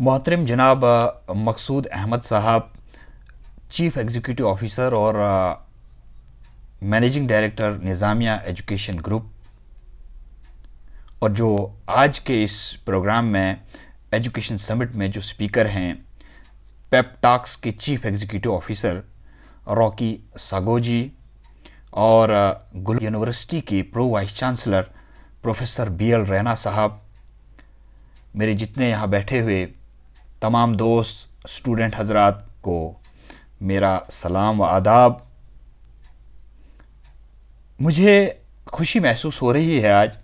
मोहतरम जनाब मकसूद अहमद साहब, चीफ़ एग्जीक्यूटिव ऑफिसर और managing director Nizamia education group, और जो आज के इस प्रोग्राम में एजुकेशन समिट में जो स्पीकर हैं, पेप टॉक्स के चीफ़ एग्जीक्यूटिव ऑफिसर रॉकी सागोजी और गुल यूनिवर्सिटी के pro vice chancellor professor BL Raina साहब, मेरे जितने यहाँ बैठे हुए तमाम दोस्त स्टूडेंट हजरात को मेरा सलाम व आदाब। मुझे खुशी महसूस हो रही है आज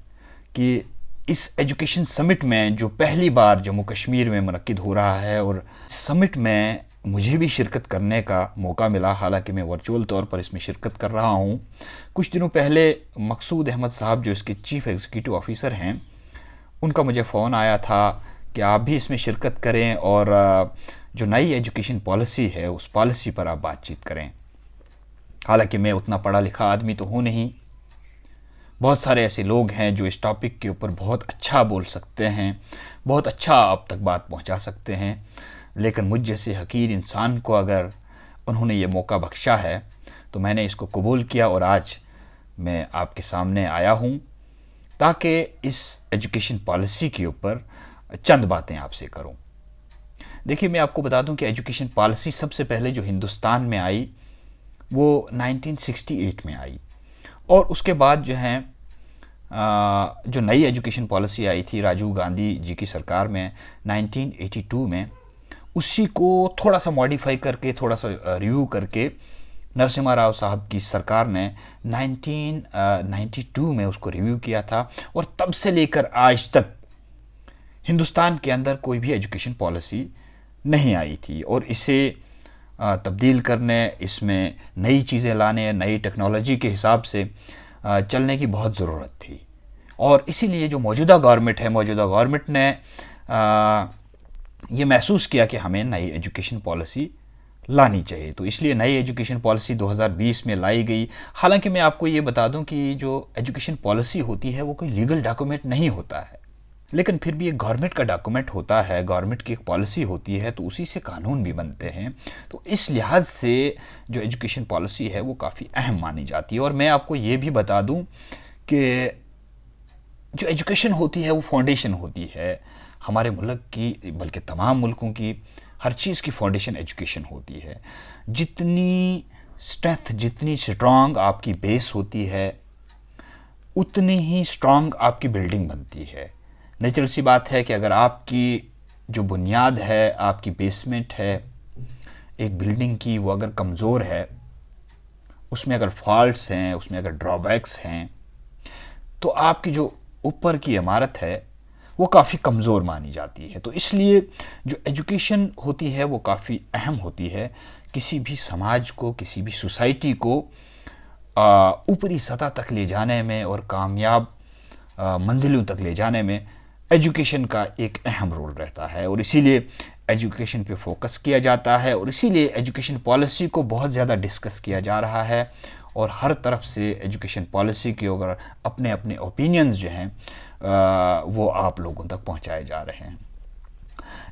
कि इस एजुकेशन समिट में जो पहली बार जम्मू कश्मीर में मुनक्किद हो रहा है, और समिट में मुझे भी शिरकत करने का मौका मिला। हालांकि मैं वर्चुअल तौर पर इसमें शिरकत कर रहा हूँ। कुछ दिनों पहले मकसूद अहमद साहब जो इसके चीफ़ एग्जीक्यूटिव ऑफिसर हैं, उनका मुझे फ़ोन आया था कि आप भी इसमें शिरकत करें और जो नई एजुकेशन पॉलिसी है उस पॉलिसी पर आप बातचीत करें। हालांकि मैं उतना पढ़ा लिखा आदमी तो हूँ नहीं, बहुत सारे ऐसे लोग हैं जो इस टॉपिक के ऊपर बहुत अच्छा बोल सकते हैं, बहुत अच्छा आप तक बात पहुँचा सकते हैं, लेकिन मुझ जैसे हकीर इंसान को अगर उन्होंने ये मौका बख्शा है तो मैंने इसको कबूल किया और आज मैं आपके सामने आया हूँ ताकि इस एजुकेशन पॉलिसी के ऊपर चंद बातें आपसे करूं। देखिए, मैं आपको बता दूं कि एजुकेशन पॉलिसी सबसे पहले जो हिंदुस्तान में आई वो 1968 में आई, और उसके बाद जो है जो नई एजुकेशन पॉलिसी आई थी राजीव गांधी जी की सरकार में 1982 में, उसी को थोड़ा सा मॉडिफाई करके, थोड़ा सा रिव्यू करके नरसिम्हा राव साहब की सरकार ने 1992 में उसको रिव्यू किया था। और तब से लेकर आज तक हिंदुस्तान के अंदर कोई भी एजुकेशन पॉलिसी नहीं आई थी, और इसे तब्दील करने, इसमें नई चीज़ें लाने, नई टेक्नोलॉजी के हिसाब से चलने की बहुत ज़रूरत थी। और इसीलिए जो मौजूदा गवर्नमेंट है, मौजूदा गवर्नमेंट ने ये महसूस किया कि हमें नई एजुकेशन पॉलिसी लानी चाहिए, तो इसलिए नई एजुकेशन पॉलिसी 2020 में लाई गई। हालांकि मैं आपको ये बता दूं कि जो एजुकेशन पॉलिसी होती है वो कोई लीगल डॉक्यूमेंट नहीं होता है, लेकिन फिर भी एक गवर्नमेंट का डॉक्यूमेंट होता है, गवर्नमेंट की एक पॉलिसी होती है, तो उसी से कानून भी बनते हैं। तो इस लिहाज से जो एजुकेशन पॉलिसी है वो काफ़ी अहम मानी जाती है। और मैं आपको ये भी बता दूं कि जो एजुकेशन होती है वो फाउंडेशन होती है हमारे मुल्क की, बल्कि तमाम मुल्कों की। हर चीज़ की फाउंडेशन एजुकेशन होती है। जितनी स्ट्रेंथ, जितनी स्ट्रांग आपकी बेस होती है, उतनी ही स्ट्रांग आपकी बिल्डिंग बनती है। नेचुरल सी बात है कि अगर आपकी जो बुनियाद है, आपकी बेसमेंट है एक बिल्डिंग की, वो अगर कमज़ोर है, उसमें अगर फॉल्ट्स हैं, उसमें अगर ड्रॉबैक्स हैं, तो आपकी जो ऊपर की इमारत है वो काफ़ी कमज़ोर मानी जाती है। तो इसलिए जो एजुकेशन होती है वो काफ़ी अहम होती है। किसी भी समाज को, किसी भी सोसाइटी को ऊपरी सतह तक ले जाने में और कामयाब मंजिलों तक ले जाने में एजुकेशन का एक अहम रोल रहता है, और इसीलिए एजुकेशन पे फोकस किया जाता है, और इसीलिए एजुकेशन पॉलिसी को बहुत ज़्यादा डिस्कस किया जा रहा है। और हर तरफ से एजुकेशन पॉलिसी के अगर अपने अपने ओपिनियंस जो हैं वो आप लोगों तक पहुंचाए जा रहे हैं।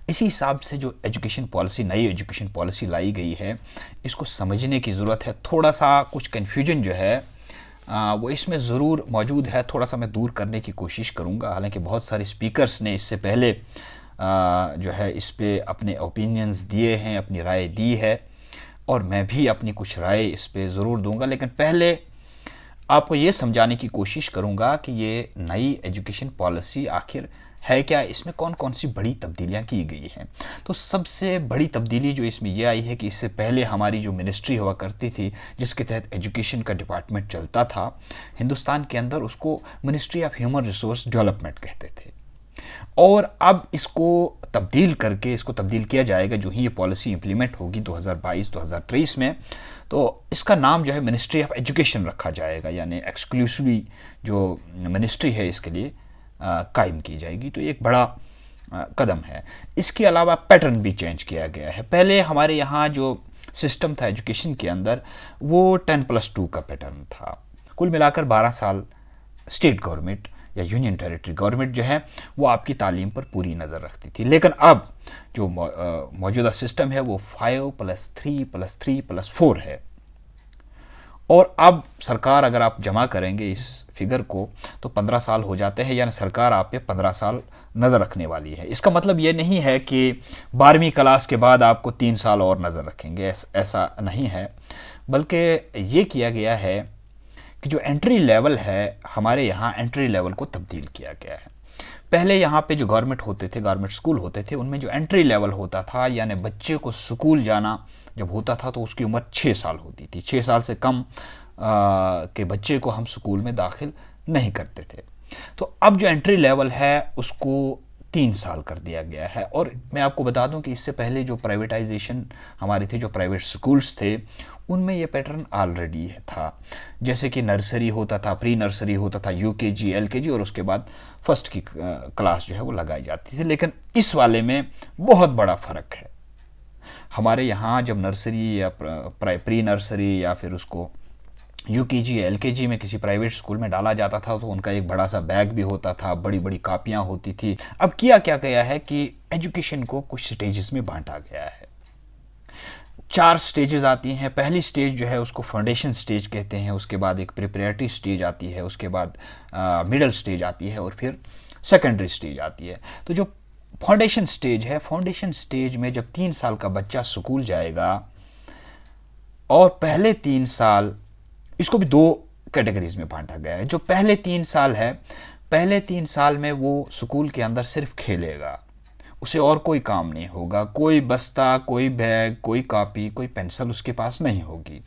इसी हिसाब से जो एजुकेशन पॉलिसी, नई एजुकेशन पॉलिसी लाई गई है, इसको समझने की ज़रूरत है। थोड़ा सा कुछ कन्फ्यूजन जो है वो इसमें ज़रूर मौजूद है, थोड़ा सा मैं दूर करने की कोशिश करूँगा। हालांकि बहुत सारे स्पीकर्स ने इससे पहले जो है इस पे अपने ओपिनियंस दिए हैं, अपनी राय दी है, और मैं भी अपनी कुछ राय इस पे ज़रूर दूंगा। लेकिन पहले आपको ये समझाने की कोशिश करूँगा कि ये नई एजुकेशन पॉलिसी आखिर है क्या, इसमें कौन कौन सी बड़ी तब्दीलियाँ की गई हैं। तो सबसे बड़ी तब्दीली जो इसमें यह आई है कि इससे पहले हमारी जो मिनिस्ट्री हुआ करती थी, जिसके तहत एजुकेशन का डिपार्टमेंट चलता था हिंदुस्तान के अंदर, उसको ministry of human resource development कहते थे। और अब इसको तब्दील करके, इसको तब्दील किया जाएगा जो ही ये पॉलिसी इम्प्लीमेंट होगी 2022-2023 में, तो इसका नाम जो है मिनिस्ट्री ऑफ एजुकेशन रखा जाएगा, यानी एक्सक्लूसिवली जो मिनिस्ट्री है इसके लिए कायम की जाएगी। तो एक बड़ा कदम है। इसके अलावा पैटर्न भी चेंज किया गया है। पहले हमारे यहाँ जो सिस्टम था एजुकेशन के अंदर वो 10+2 का पैटर्न था। कुल मिलाकर 12 साल स्टेट गवर्नमेंट या यूनियन टेरिटरी गवर्नमेंट जो है वो आपकी तालीम पर पूरी नज़र रखती थी। लेकिन अब जो मौजूदा सिस्टम है वो 5+3+3+4 है। और अब सरकार, अगर आप जमा करेंगे इस फिगर को, तो 15 साल हो जाते हैं, यानी सरकार आप पे 15 साल नज़र रखने वाली है। इसका मतलब ये नहीं है कि 12वीं क्लास के बाद आपको 3 साल और नज़र रखेंगे, ऐसा नहीं है। बल्कि ये किया गया है कि जो एंट्री लेवल है, हमारे यहाँ एंट्री लेवल को तब्दील किया गया है। पहले यहाँ पे जो गवर्नमेंट होते थे, गवर्नमेंट स्कूल होते थे, उनमें जो एंट्री लेवल होता था, यानी बच्चे को स्कूल जाना जब होता था तो उसकी उम्र 6 साल होती थी। 6 साल से कम के बच्चे को हम स्कूल में दाखिल नहीं करते थे। तो अब जो एंट्री लेवल है उसको 3 साल कर दिया गया है। और मैं आपको बता दूं कि इससे पहले जो प्राइवेटाइजेशन हमारी थी, जो प्राइवेट स्कूल्स थे, उनमें ये पैटर्न ऑलरेडी था। जैसे कि नर्सरी होता था, प्री नर्सरी होता था, यूकेजी, एलकेजी, और उसके बाद फर्स्ट की क्लास जो है वो लगाई जाती थी। लेकिन इस वाले में बहुत बड़ा फ़र्क है। हमारे यहाँ जब नर्सरी या प्री नर्सरी या फिर उसको यूकेजी, एलकेजी में किसी प्राइवेट स्कूल में डाला जाता था तो उनका एक बड़ा सा बैग भी होता था, बड़ी बड़ी कापियाँ होती थी। अब किया क्या गया है कि एजुकेशन को कुछ स्टेजेस में बांटा गया है। 4 स्टेजेस आती हैं। पहली स्टेज जो है उसको फाउंडेशन स्टेज कहते हैं, उसके बाद एक प्रिपरेटरी स्टेज आती है, उसके बाद मिडल स्टेज आती है, और फिर सेकेंडरी स्टेज आती है। तो जो फाउंडेशन स्टेज है, फाउंडेशन स्टेज में जब 3 साल का बच्चा स्कूल जाएगा, और पहले 3 साल, इसको भी 2 कैटेगरीज में बांटा गया है। जो पहले 3 साल है, पहले 3 साल में वो स्कूल के अंदर सिर्फ खेलेगा, उसे और कोई काम नहीं होगा, कोई बस्ता, कोई बैग, कोई कॉपी, कोई पेंसिल उसके पास नहीं होगी।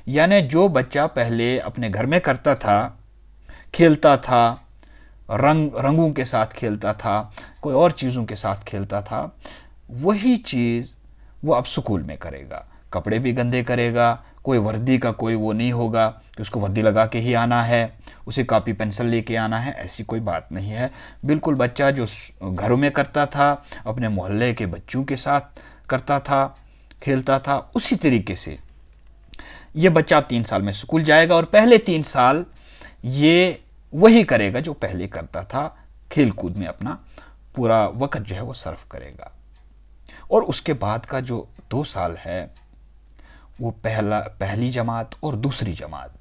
यानी जो बच्चा पहले अपने घर में करता था, खेलता था, रंगों के साथ खेलता था, कोई और चीज़ों के साथ खेलता था, वही चीज़ वो अब स्कूल में करेगा। कपड़े भी गंदे करेगा, कोई वर्दी का कोई वो नहीं होगा कि उसको वर्दी लगा के ही आना है, उसे कॉपी पेंसिल लेके आना है, ऐसी कोई बात नहीं है। बिल्कुल बच्चा जो घरों में करता था, अपने मोहल्ले के बच्चों के साथ करता था, खेलता था, उसी तरीके से ये बच्चा अब 3 साल में स्कूल जाएगा, और पहले 3 साल ये वही करेगा जो पहले करता था, खेल कूद में अपना पूरा वक्त जो है वो सर्व करेगा। और उसके बाद का जो 2 साल है वो पहली जमात और दूसरी जमात,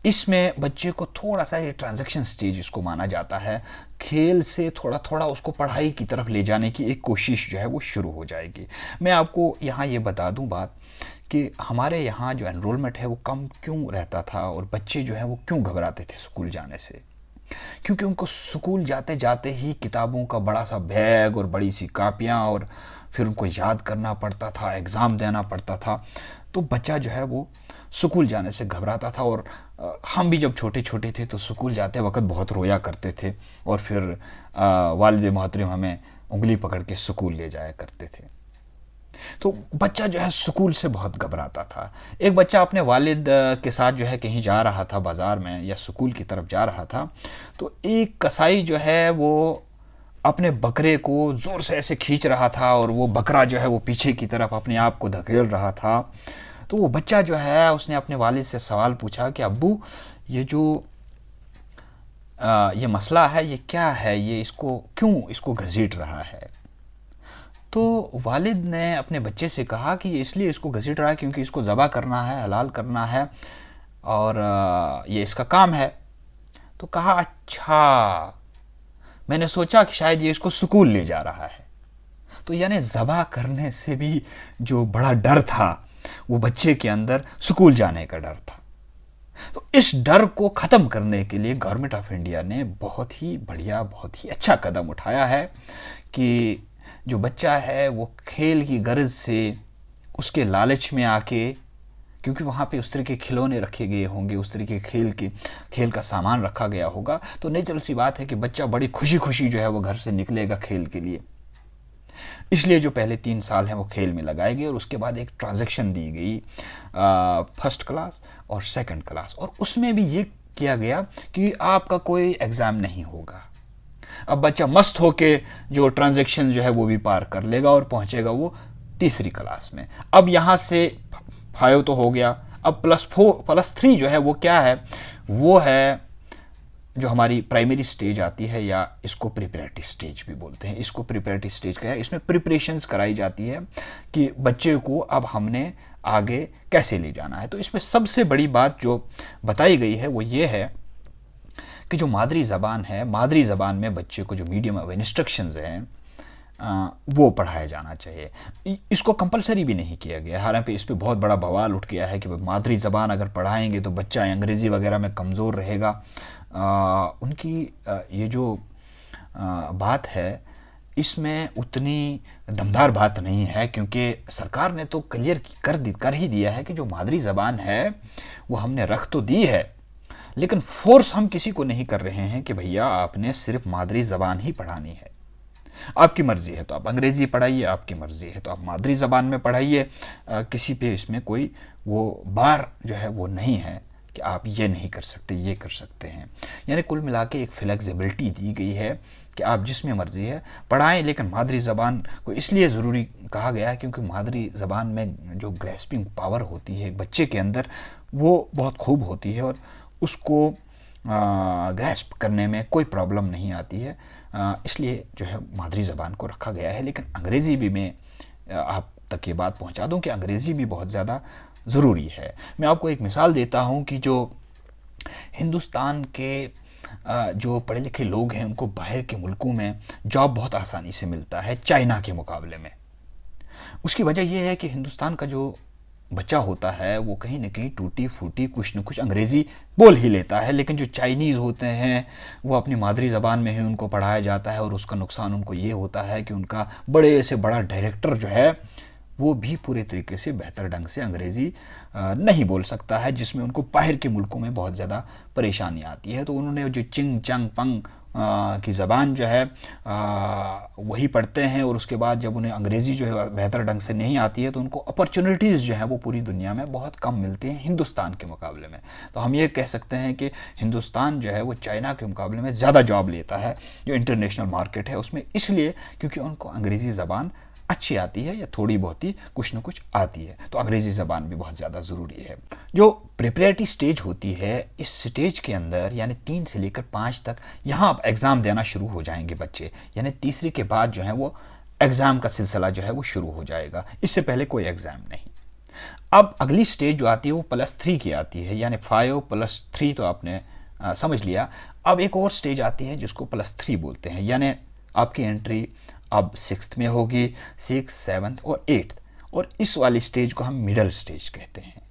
इसमें बच्चे को थोड़ा सा ये ट्रांजैक्शन स्टेज इसको माना जाता है। खेल से थोड़ा थोड़ा उसको पढ़ाई की तरफ ले जाने की एक कोशिश जो है वो शुरू हो जाएगी। मैं आपको यहाँ ये बता दूँ बात कि हमारे यहाँ जो एनरोलमेंट है वो कम क्यों रहता था, और बच्चे जो हैं वो क्यों घबराते थे स्कूल जाने से। क्योंकि उनको स्कूल जाते जाते ही किताबों का बड़ा सा बैग और बड़ी सी कापियाँ, और फिर उनको याद करना पड़ता था, एग्ज़ाम देना पड़ता था। तो बच्चा जो है वो स्कूल जाने से घबराता था। और हम भी जब छोटे छोटे थे तो स्कूल जाते वक्त बहुत रोया करते थे, और फिर वालिद मोहतरम हमें उंगली पकड़ के स्कूल ले जाया करते थे। तो बच्चा जो है स्कूल से बहुत घबराता था। एक बच्चा अपने वालिद के साथ जो है कहीं जा रहा था, बाज़ार में या स्कूल की तरफ जा रहा था, तो एक कसाई जो है वो अपने बकरे को ज़ोर से ऐसे खींच रहा था, और वो बकरा जो है वो पीछे की तरफ अपने आप को धकेल रहा था। तो वो बच्चा जो है उसने अपने वालिद से सवाल पूछा कि अब्बू, ये जो ये मसला है ये क्या है, ये इसको क्यों इसको घसीट रहा है। तो वालिद ने अपने बच्चे से कहा कि ये इसलिए इसको घसीट रहा है क्योंकि इसको ज़बह करना है, हलाल करना है, और ये इसका काम है। तो कहा अच्छा, मैंने सोचा कि शायद ये इसको स्कूल ले जा रहा है। तो यानी ज़बह करने से भी जो बड़ा डर था वो बच्चे के अंदर स्कूल जाने का डर था। तो इस डर को ख़त्म करने के लिए गवर्नमेंट ऑफ इंडिया ने बहुत ही बढ़िया, बहुत ही अच्छा कदम उठाया है कि जो बच्चा है वो खेल की गर्ज से, उसके लालच में आके, क्योंकि वहाँ पे उस तरह के खिलौने रखे गए होंगे, उस तरह के खेल का सामान रखा गया होगा, तो नेचुरल सी बात है कि बच्चा बड़ी खुशी खुशी जो है वो घर से निकलेगा खेल के लिए। इसलिए जो पहले 3 साल हैं वो खेल में लगाए गए, और उसके बाद एक ट्रांजैक्शन दी गई फर्स्ट क्लास और सेकंड क्लास, और उसमें भी ये किया गया कि आपका कोई एग्ज़ाम नहीं होगा। अब बच्चा मस्त होके जो ट्रांजैक्शन जो है वो भी पार कर लेगा और पहुंचेगा वो तीसरी क्लास में। अब यहाँ से 5 तो हो गया, अब +4 +3 जो है वो क्या है, वो है जो हमारी प्राइमरी स्टेज आती है, या इसको प्रिपरेटरी स्टेज भी बोलते हैं, इसको प्रिपरेटरी स्टेज का है, इसमें प्रिपरेशंस कराई जाती है कि बच्चे को अब हमने आगे कैसे ले जाना है। तो इसमें सबसे बड़ी बात जो बताई गई है वो ये है कि जो मादरी ज़बान है, मादरी ज़बान में बच्चे को जो मीडियम ऑफ इंस्ट्रक्शंस हैं वो पढ़ाया जाना चाहिए। इसको कंपलसरी भी नहीं किया गया, हालांकि इस पर बहुत बड़ा बवाल उठ गया है कि मादरी ज़बान अगर पढ़ाएंगे तो बच्चा अंग्रेज़ी वगैरह में कमज़ोर रहेगा। उनकी ये जो बात है इसमें उतनी दमदार बात नहीं है, क्योंकि सरकार ने तो क्लियर कर ही दिया है कि जो मादरी ज़बान है वो हमने रख तो दी है, लेकिन फोर्स हम किसी को नहीं कर रहे हैं कि भैया आपने सिर्फ मादरी ज़बान ही पढ़ानी है। आपकी मर्ज़ी है तो आप अंग्रेज़ी पढ़ाइए, आपकी मर्ज़ी है तो आप मादरी ज़बान में पढ़ाइए। किसी पे इसमें कोई वो बार जो है वो नहीं है कि आप ये नहीं कर सकते, ये कर सकते हैं। यानी कुल मिला के एक फ्लेक्सिबिलिटी दी गई है कि आप जिसमें मर्ज़ी है पढ़ाएं, लेकिन मादरी ज़बान को इसलिए ज़रूरी कहा गया है क्योंकि मादरी ज़बान में जो ग्रेस्पिंग पावर होती है बच्चे के अंदर वो बहुत खूब होती है और उसको ग्रेस्प करने में कोई प्रॉब्लम नहीं आती है। इसलिए जो है मादरी ज़बान को रखा गया है। लेकिन अंग्रेज़ी भी मैं आप तक ये बात पहुंचा दूं कि अंग्रेज़ी भी बहुत ज़्यादा ज़रूरी है। मैं आपको एक मिसाल देता हूं कि जो हिंदुस्तान के जो पढ़े लिखे लोग हैं उनको बाहर के मुल्कों में जॉब बहुत आसानी से मिलता है चाइना के मुकाबले में। उसकी वजह यह है कि हिंदुस्तान का जो बच्चा होता है वो कहीं ना कहीं टूटी फूटी कुछ न कुछ अंग्रेज़ी बोल ही लेता है, लेकिन जो चाइनीज़ होते हैं वो अपनी मादरी ज़बान में ही उनको पढ़ाया जाता है और उसका नुकसान उनको ये होता है कि उनका बड़े से बड़ा डायरेक्टर जो है वो भी पूरे तरीके से बेहतर ढंग से अंग्रेज़ी नहीं बोल सकता है, जिसमें उनको बाहर के मुल्कों में बहुत ज़्यादा परेशानी आती है। तो उन्होंने जो चिंग चंग पंग की ज़बान जो है वही पढ़ते हैं, और उसके बाद जब उन्हें अंग्रेज़ी जो है बेहतर ढंग से नहीं आती है तो उनको अपॉर्चुनिटीज़ जो है वो पूरी दुनिया में बहुत कम मिलती हैं हिंदुस्तान के मुकाबले में। तो हम ये कह सकते हैं कि हिंदुस्तान जो है वो चाइना के मुकाबले में ज़्यादा जॉब लेता है जो इंटरनेशनल मार्केट है उसमें, इसलिए क्योंकि उनको अंग्रेज़ी ज़बान अच्छी आती है या थोड़ी बहुत ही कुछ न कुछ आती है। तो अंग्रेज़ी ज़बान भी बहुत ज़्यादा ज़रूरी है। जो प्रिपरेटरी स्टेज होती है, इस स्टेज के अंदर यानी 3 से लेकर 5 तक यहाँ आप एग्ज़ाम देना शुरू हो जाएंगे बच्चे, यानी तीसरी के बाद जो है वो एग्ज़ाम का सिलसिला जो है वो शुरू हो जाएगा, इससे पहले कोई एग्ज़ाम नहीं। अब अगली स्टेज जो आती है वो +3 की आती है, यानी 5 + 3 तो आपने समझ लिया। अब एक और स्टेज आती है जिसको +3 बोलते हैं, यानी आपकी एंट्री अब 6th में होगी, 6th, 7th और 8th, और इस वाली स्टेज को हम मिडल स्टेज कहते हैं।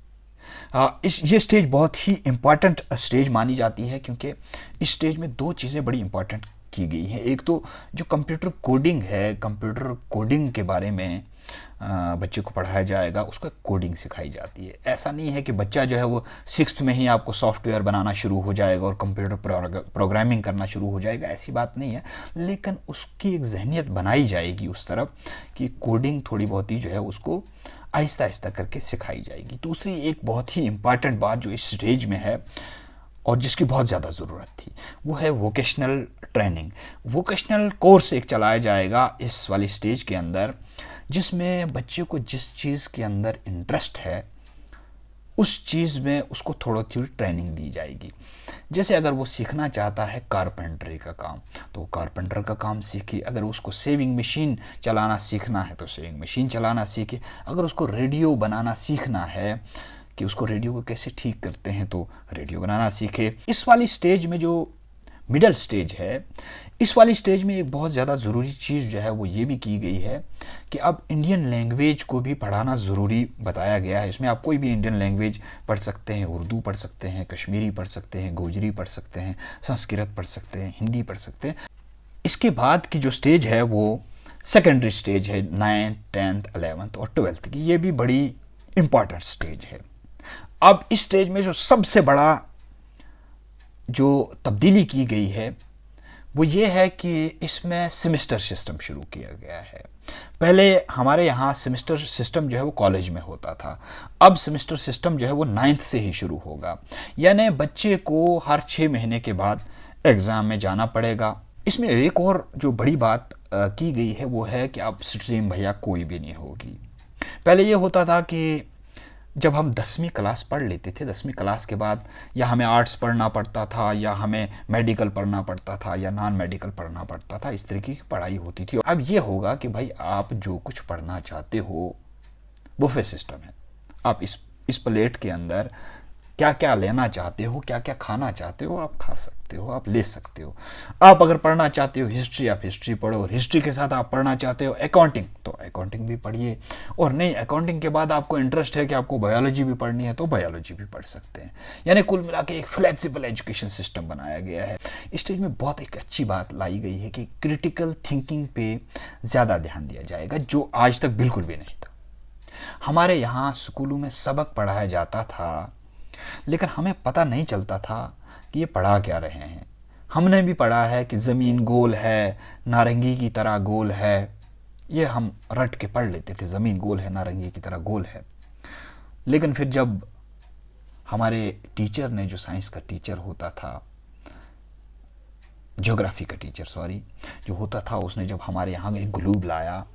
ये स्टेज बहुत ही इम्पॉर्टेंट स्टेज मानी जाती है क्योंकि इस स्टेज में 2 चीज़ें बड़ी इम्पॉर्टेंट की गई हैं। एक तो जो कंप्यूटर कोडिंग है, कंप्यूटर कोडिंग के बारे में बच्चे को पढ़ाया जाएगा, उसको कोडिंग सिखाई जाती है। ऐसा नहीं है कि बच्चा जो है वो 6th में ही आपको सॉफ्टवेयर बनाना शुरू हो जाएगा और कंप्यूटर प्रोग्रामिंग करना शुरू हो जाएगा, ऐसी बात नहीं है। लेकिन उसकी एक जहनियत बनाई जाएगी उस तरफ कि कोडिंग थोड़ी बहुत ही जो है उसको आहिस्ता आहिस्ता करके सिखाई जाएगी। दूसरी एक बहुत ही इम्पॉर्टेंट बात जो इस स्टेज में है और जिसकी बहुत ज़्यादा ज़रूरत थी वो है वोकेशनल ट्रेनिंग। वोकेशनल कोर्स एक चलाया जाएगा इस वाली स्टेज के अंदर, जिसमें बच्चे को जिस चीज़ के अंदर इंटरेस्ट है उस चीज़ में उसको थोड़ी थोड़ी ट्रेनिंग दी जाएगी। जैसे अगर वो सीखना चाहता है कारपेंटरी का काम तो कारपेंटर का काम सीखे, अगर उसको सेविंग मशीन चलाना सीखना है तो सेविंग मशीन चलाना सीखे, अगर उसको रेडियो बनाना सीखना है कि उसको रेडियो को कैसे ठीक करते हैं तो रेडियो बनाना सीखे। इस वाली स्टेज में जो मिडल स्टेज है, इस वाली स्टेज में एक बहुत ज़्यादा ज़रूरी चीज़ जो है वो ये भी की गई है कि अब इंडियन लैंग्वेज को भी पढ़ाना ज़रूरी बताया गया है। इसमें आप कोई भी इंडियन लैंग्वेज पढ़ सकते हैं, उर्दू पढ़ सकते हैं, कश्मीरी पढ़ सकते हैं, गोजरी पढ़ सकते हैं, संस्कृत पढ़ सकते हैं, हिंदी पढ़ सकते हैं। इसके बाद की जो स्टेज है वो सेकेंडरी स्टेज है, 9th, 10th, 11th और 12th की। ये भी बड़ी इम्पॉर्टेंट स्टेज है। अब इस स्टेज में जो सबसे बड़ा जो तब्दीली की गई है वो ये है कि इसमें सेमेस्टर सिस्टम शुरू किया गया है। पहले हमारे यहाँ सेमेस्टर सिस्टम जो है वो कॉलेज में होता था, अब सेमेस्टर सिस्टम जो है वो 9th से ही शुरू होगा, यानी बच्चे को हर 6 महीने के बाद एग्ज़ाम में जाना पड़ेगा। इसमें एक और जो बड़ी बात की गई है वो है कि अब स्ट्रीम भैया कोई भी नहीं होगी। पहले ये होता था कि जब हम 10वीं क्लास पढ़ लेते थे, 10वीं क्लास के बाद या हमें आर्ट्स पढ़ना पड़ता था या हमें मेडिकल पढ़ना पड़ता था या नॉन मेडिकल पढ़ना पड़ता था, इस तरीके की पढ़ाई होती थी। अब ये होगा कि भाई आप जो कुछ पढ़ना चाहते हो, बुफे सिस्टम है। आप इस प्लेट के अंदर क्या क्या लेना चाहते हो, क्या क्या खाना चाहते हो, आप खा सकते हो, आप ले सकते हो। आप अगर पढ़ना चाहते हो हिस्ट्री, आप हिस्ट्री पढ़ो। हिस्ट्री के साथ आप पढ़ना चाहते हो अकाउंटिंग, तो अकाउंटिंग भी पढ़िए। और नहीं, अकाउंटिंग के बाद आपको इंटरेस्ट है कि आपको बायोलॉजी भी पढ़नी है, तो बायोलॉजी भी पढ़ सकते हैं। यानी कुल मिला के एक फ्लेक्सिबल एजुकेशन सिस्टम बनाया गया है। इस स्टेज में बहुत एक अच्छी बात लाई गई है कि क्रिटिकल थिंकिंग पे ज़्यादा ध्यान दिया जाएगा, जो आज तक बिल्कुल भी नहीं था। हमारे यहाँ स्कूलों में सबक पढ़ाया जाता था, लेकिन हमें पता नहीं चलता था कि ये पढ़ा क्या रहे हैं। हमने भी पढ़ा है कि ज़मीन गोल है, नारंगी की तरह गोल है, ये हम रट के पढ़ लेते थे, ज़मीन गोल है, नारंगी की तरह गोल है। लेकिन फिर जब हमारे टीचर ने, जो साइंस का टीचर होता था, ज्योग्राफी का टीचर सॉरी, जो होता था, उसने जब हमारे यहाँ एक ग्लोब लाया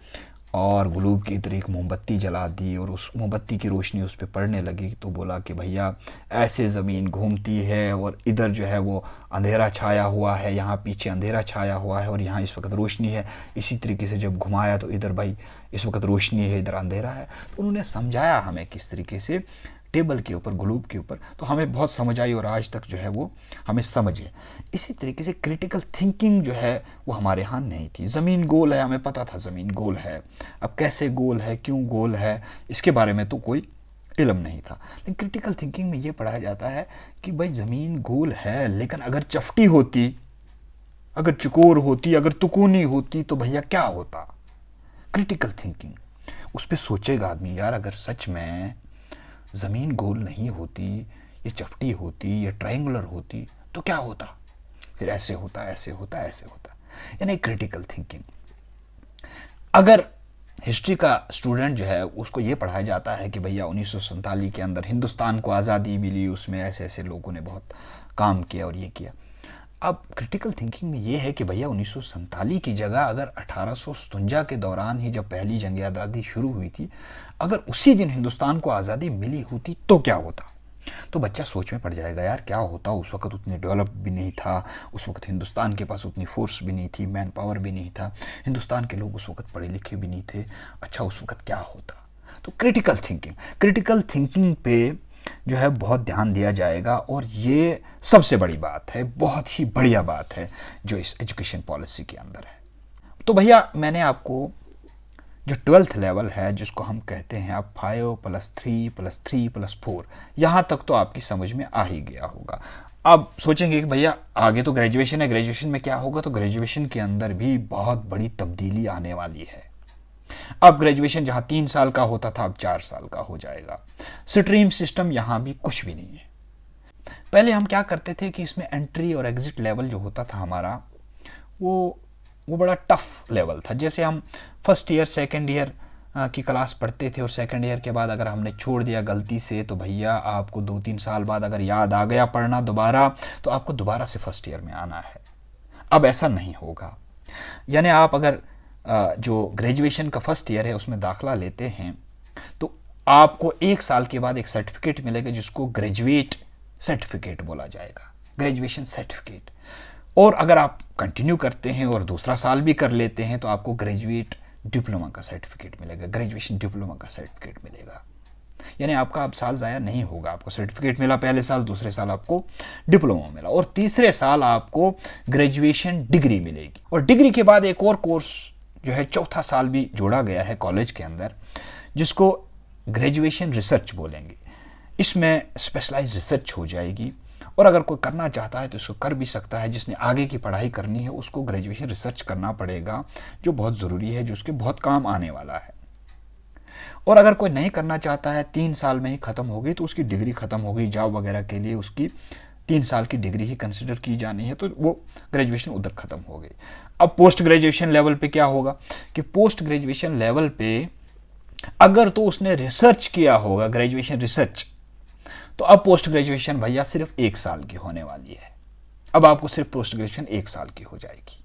और ग्लोब के इधर एक मोमबत्ती जला दी और उस मोमबत्ती की रोशनी उस पर पड़ने लगी, तो बोला कि भैया ऐसे ज़मीन घूमती है और इधर जो है वो अंधेरा छाया हुआ है, यहाँ पीछे अंधेरा छाया हुआ है और यहाँ इस वक्त रोशनी है। इसी तरीके से जब घुमाया तो इधर भाई इस वक्त रोशनी है, इधर अंधेरा है। तो उन्होंने समझाया हमें किस तरीके से टेबल के ऊपर, ग्लोब के ऊपर, तो हमें बहुत समझ आई और आज तक जो है वो हमें समझ है। इसी तरीके से क्रिटिकल थिंकिंग जो है वो हमारे यहाँ नहीं थी। ज़मीन गोल है, हमें पता था ज़मीन गोल है, अब कैसे गोल है, क्यों गोल है, इसके बारे में तो कोई इल्म नहीं था। लेकिन क्रिटिकल थिंकिंग में ये पढ़ाया जाता है कि भाई ज़मीन गोल है, लेकिन अगर चपटी होती, अगर चकोर होती, अगर तुकूनी होती, तो भैया क्या होता। क्रिटिकल थिंकिंग, उस पर सोचेगा आदमी, यार अगर सच में ज़मीन गोल नहीं होती, ये चपटी होती, ये ट्रायंगुलर होती, तो क्या होता, फिर ऐसे होता, ऐसे होता, ऐसे होता। यानी क्रिटिकल थिंकिंग। अगर हिस्ट्री का स्टूडेंट जो है उसको ये पढ़ाया जाता है कि भैया 1947 के अंदर हिंदुस्तान को आज़ादी मिली, उसमें ऐसे ऐसे लोगों ने बहुत काम किया और ये किया। अब क्रिटिकल थिंकिंग में ये है कि भैया 1947 की जगह अगर 1857 के दौरान ही जब पहली जंग आज़ादी शुरू हुई थी, अगर उसी दिन हिंदुस्तान को आज़ादी मिली होती तो क्या होता। तो बच्चा सोच में पड़ जाएगा, यार क्या होता। उस वक्त उतने डेवलप भी नहीं था, उस वक्त हिंदुस्तान के पास उतनी फोर्स भी नहीं थी, मैन पावर भी नहीं था, हिंदुस्तान के लोग उस वक्त पढ़े लिखे भी नहीं थे। अच्छा, उस वक्त क्या होता। तो क्रिटिकल थिंकिंग पे जो है बहुत ध्यान दिया जाएगा और ये सबसे बड़ी बात है, बहुत ही बढ़िया बात है जो इस एजुकेशन पॉलिसी के अंदर है। तो भैया मैंने आपको जो 12th लेवल है, जिसको हम कहते हैं अब 5+3+3+4, यहाँ तक तो आपकी समझ में आ ही गया होगा। अब सोचेंगे कि भैया आगे तो ग्रेजुएशन है, ग्रेजुएशन में क्या होगा। तो ग्रेजुएशन के अंदर भी बहुत बड़ी तब्दीली आने वाली है। अब ग्रेजुएशन जहाँ 3 साल का होता था, अब 4 साल का हो जाएगा। स्ट्रीम सिस्टम यहाँ भी कुछ भी नहीं है। पहले हम क्या करते थे कि इसमें एंट्री और एग्जिट लेवल जो होता था हमारा, वो बड़ा टफ लेवल था। जैसे हम फर्स्ट ईयर सेकेंड ईयर की क्लास पढ़ते थे और सेकेंड ईयर के बाद अगर हमने छोड़ दिया गलती से, तो भैया आपको 2-3 साल बाद अगर याद आ गया पढ़ना दोबारा, तो आपको दोबारा से फर्स्ट ईयर में आना है। अब ऐसा नहीं होगा। यानी आप अगर जो ग्रेजुएशन का फर्स्ट ईयर है उसमें दाखला लेते हैं, तो आपको 1 साल के बाद एक सर्टिफिकेट मिलेगा जिसको ग्रेजुएट सर्टिफिकेट बोला जाएगा, ग्रेजुएशन सर्टिफिकेट। और अगर आप कंटिन्यू करते हैं और दूसरा साल भी कर लेते हैं, तो आपको ग्रेजुएट डिप्लोमा का सर्टिफिकेट मिलेगा, ग्रेजुएशन डिप्लोमा का सर्टिफिकेट मिलेगा। यानी आपका अब साल ज़ाया नहीं होगा। आपको सर्टिफिकेट मिला पहले साल, दूसरे साल आपको डिप्लोमा मिला और तीसरे साल आपको ग्रेजुएशन डिग्री मिलेगी। और डिग्री के बाद एक और कोर्स जो है चौथा साल भी जोड़ा गया है कॉलेज के अंदर, जिसको ग्रेजुएशन रिसर्च बोलेंगे। इसमें स्पेशलाइज रिसर्च हो जाएगी और अगर कोई करना चाहता है तो इसको कर भी सकता है। जिसने आगे की पढ़ाई करनी है उसको ग्रेजुएशन रिसर्च करना पड़ेगा, जो बहुत ज़रूरी है, जो उसके बहुत काम आने वाला है। और अगर कोई नहीं करना चाहता है, 3 साल में ही ख़त्म हो गई, तो उसकी डिग्री ख़त्म हो गई, जॉब वगैरह के लिए उसकी 3 साल की डिग्री ही कंसिडर की जानी है, तो वो ग्रेजुएशन उधर ख़त्म हो गई। अब पोस्ट ग्रेजुएशन लेवल पे क्या होगा कि पोस्ट ग्रेजुएशन लेवल पे अगर तो उसने रिसर्च किया होगा, ग्रेजुएशन रिसर्च, तो अब पोस्ट ग्रेजुएशन भैया सिर्फ 1 साल की होने वाली है। अब आपको सिर्फ पोस्ट ग्रेजुएशन 1 साल की हो जाएगी।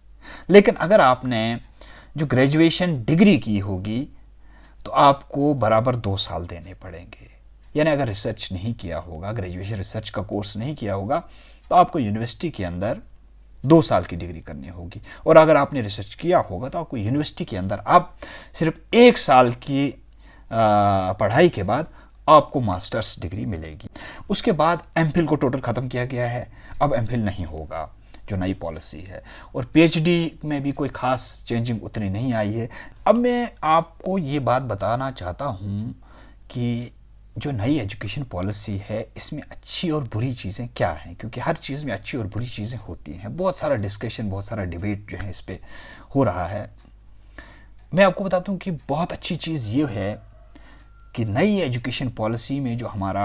लेकिन अगर आपने जो ग्रेजुएशन डिग्री की होगी, तो आपको बराबर 2 साल देने पड़ेंगे। यानी अगर रिसर्च नहीं किया होगा, ग्रेजुएशन रिसर्च का कोर्स नहीं किया होगा, तो आपको यूनिवर्सिटी के अंदर 2 साल की डिग्री करनी होगी। और अगर आपने रिसर्च किया होगा तो आपको यूनिवर्सिटी के अंदर आप सिर्फ 1 साल की पढ़ाई के बाद आपको मास्टर्स डिग्री मिलेगी। उसके बाद एमफिल को टोटल ख़त्म किया गया है, अब एमफिल नहीं होगा, जो नई पॉलिसी है। और पीएचडी में भी कोई ख़ास चेंजिंग उतनी नहीं आई है। अब मैं आपको ये बात बताना चाहता हूँ कि जो नई एजुकेशन पॉलिसी है इसमें अच्छी और बुरी चीज़ें क्या हैं, क्योंकि हर चीज़ में अच्छी और बुरी चीज़ें होती हैं। बहुत सारा डिस्कशन, बहुत सारा डिबेट जो है इस पर हो रहा है। मैं आपको बताता हूँ कि बहुत अच्छी चीज़ ये है कि नई एजुकेशन पॉलिसी में जो हमारा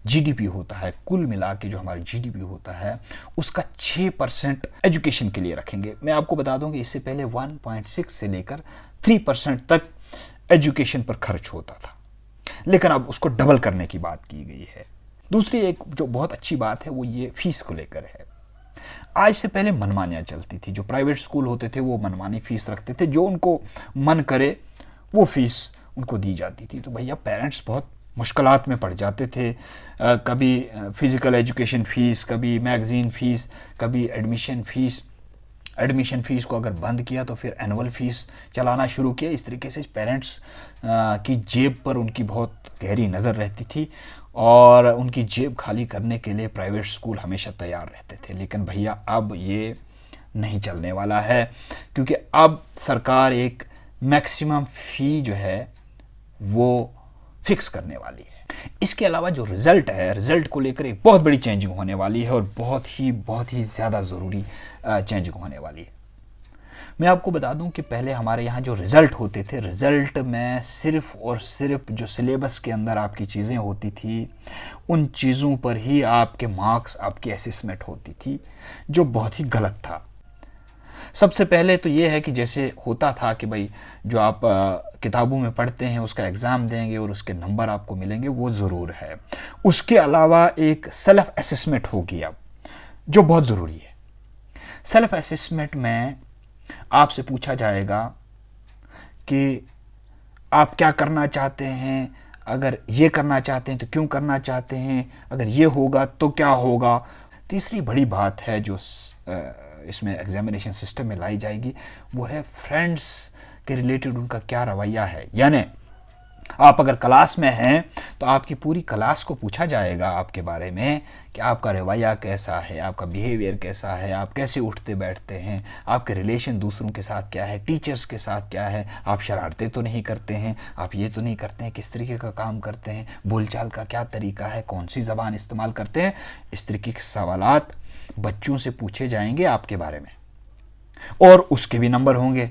जीडीपी होता है, कुल मिला के जो हमारा जीडीपी होता है, उसका 6% एजुकेशन के लिए रखेंगे। मैं आपको बता दूं कि इससे पहले 1.6 से लेकर 3% तक एजुकेशन पर खर्च होता था, लेकिन अब उसको डबल करने की बात की गई है। दूसरी एक जो बहुत अच्छी बात है वो ये फीस को लेकर है। आज से पहले मनमानियाँ चलती थी, जो प्राइवेट स्कूल होते थे वो मनमानी फीस रखते थे, जो उनको मन करे वो फीस उनको दी जाती थी। तो भैया पेरेंट्स बहुत मुश्किलात में पड़ जाते थे। कभी फिज़िकल एजुकेशन फ़ीस, कभी मैगज़ीन फ़ीस, कभी एडमिशन फ़ीस। एडमिशन फ़ीस को अगर बंद किया तो फिर एनुअल फ़ीस चलाना शुरू किया। इस तरीके से पेरेंट्स की जेब पर उनकी बहुत गहरी नज़र रहती थी और उनकी जेब खाली करने के लिए प्राइवेट स्कूल हमेशा तैयार रहते थे। लेकिन भैया अब ये नहीं चलने वाला है, क्योंकि अब सरकार एक मैक्सिमम फ़ी जो है वो फिक्स करने वाली है। इसके अलावा जो रिज़ल्ट है, रिज़ल्ट को लेकर एक बहुत बड़ी चेंजिंग होने वाली है और बहुत ही ज़्यादा ज़रूरी चेंजिंग होने वाली है। मैं आपको बता दूं कि पहले हमारे यहाँ जो रिज़ल्ट होते थे, रिज़ल्ट में सिर्फ़ और सिर्फ जो सिलेबस के अंदर आपकी चीज़ें होती थी, उन चीज़ों पर ही आपके मार्क्स, आपकी असेसमेंट होती थी, जो बहुत ही गलत था। सबसे पहले तो ये है कि जैसे होता था कि भाई जो आप किताबों में पढ़ते हैं उसका एग्ज़ाम देंगे और उसके नंबर आपको मिलेंगे, वो ज़रूर है। उसके अलावा एक सेल्फ़ असेसमेंट होगी अब, जो बहुत ज़रूरी है। सेल्फ़ असेसमेंट में आपसे पूछा जाएगा कि आप क्या करना चाहते हैं, अगर ये करना चाहते हैं तो क्यों करना चाहते हैं, अगर ये होगा तो क्या होगा। तीसरी बड़ी बात है जो इसमें एग्जामिनेशन सिस्टम में लाई जाएगी, वो है फ्रेंड्स के रिलेटेड उनका क्या रवैया है। यानी आप अगर क्लास में हैं तो आपकी पूरी क्लास को पूछा जाएगा आपके बारे में कि आपका रवैया कैसा है, आपका बिहेवियर कैसा है, आप कैसे उठते बैठते हैं, आपके रिलेशन दूसरों के साथ क्या है, टीचर्स के साथ क्या है, आप शरारतें तो नहीं करते हैं, आप ये तो नहीं करते हैं, किस तरीके का काम करते हैं, बोलचाल का क्या तरीका है, कौन सी ज़बान इस्तेमाल करते हैं। इस तरीके के सवालात बच्चों से पूछे जाएंगे आपके बारे में और उसके भी नंबर होंगे।